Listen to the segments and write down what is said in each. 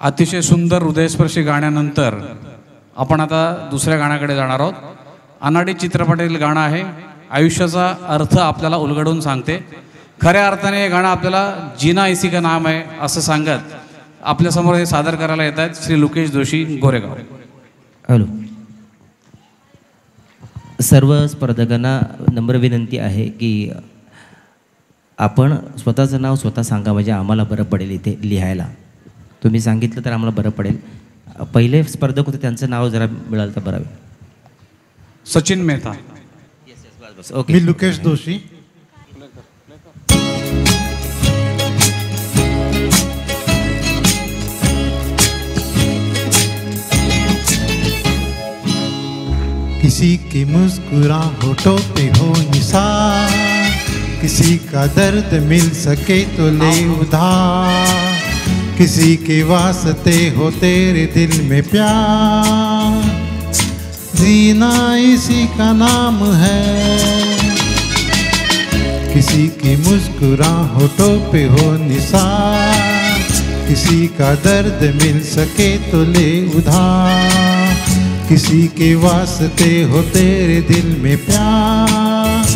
अतिशय सुंदर हृदयस्पर्शी गाण्यानंतर आपण आता दुसऱ्या गाण्याकडे जाणार आहोत. अनाडी चित्रपटातील गाणं आहे. आयुष्याचा अर्थ आपल्याला उलगडून सांगते. खऱ्या अर्थाने हे गाणं आपल्याला जीना इसी का नाम आहे असं सांगत आपल्यासमोर हे सादर करायला येत आहेत श्री लुकेश जोशी गोरेगाव. हॅलो, सर्व स्पर्धकांना नम्र विनंती आहे की आपण स्वतःचं नाव स्वतः सांगा, म्हणजे आम्हाला बरं पडेल इथे लिहायला. तुम्ही सांगितलं तर आम्हाला बरं पडेल. पहिले स्पर्धक होते त्यांचं नाव जरा मिळालं तर बरं होईल. सचिन मेहता. ओके, मी लुकेश जोशी. किसी की मुस्कुराहटों पे हो निसार, किसी का दर्द मिल सके तो ले उधार, किसी के वास्ते हो तेरे दिल में प्यार, जीना इसी का नाम है. किसी की मुस्कुराहटों पे हो निसार, किसी का दर्द मिल सके तो ले उधार, किसी के वास्ते हो तेरे दिल में प्यार,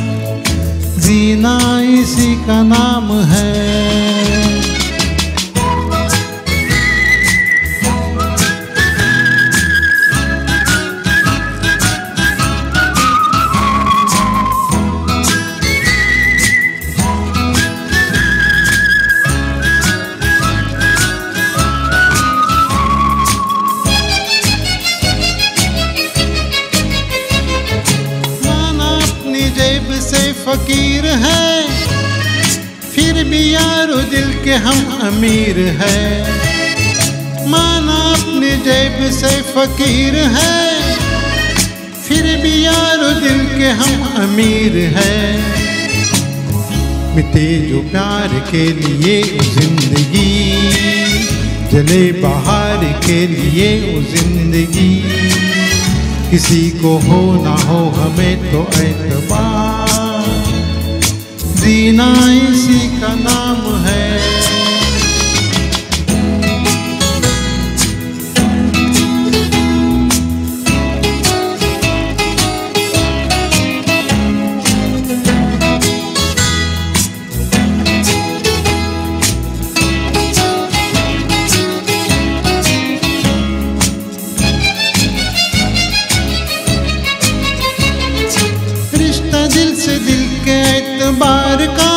जीना इसी का नाम है. फकीर है फिर भी यारो दिल के हम अमीर है. माना अपनी जेब से फकीर है फिर भी यारो दिल के हम अमीर है. मिटे जो प्यार के लिए जिंदगी, जले बाहर के लिए वो जिंदगी, किसी को हो ना हो हमें तो एतबार, जीना इसी का नाम है. रिश्ता दिल से दिल के एतबार का,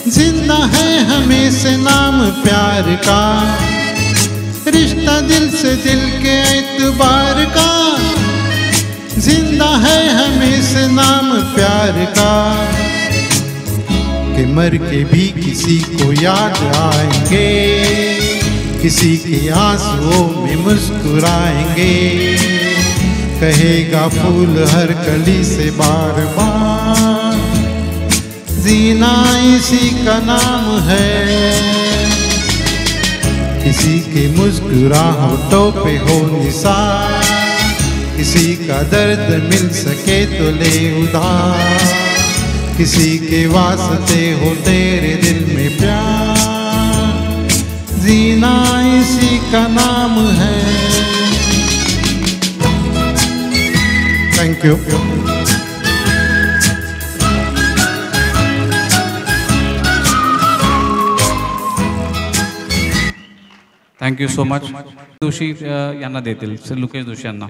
जिंदा है हमेशा नाम प्यार का. रिश्ता दिल से दिल के एतबार का, जिंदा है हमेशा नाम प्यार का. कि मर के भी किसी को याद आएंगे, किसी के आंसुओं में मुस्कुराएंगे, कहेगा फूल हर कली से बार बार, जीना इसी का नाम है. किसी के मुस्कुराहटों पे हो निसार, किसी का दर्द मिल सके तो ले उधार, किसी के वास्ते हो तेरे दिल में प्यार, जीना इसी का नाम है. Thank you. Thank you so much. Joshi यांना देतील श्री लुकेश जोशी यांना.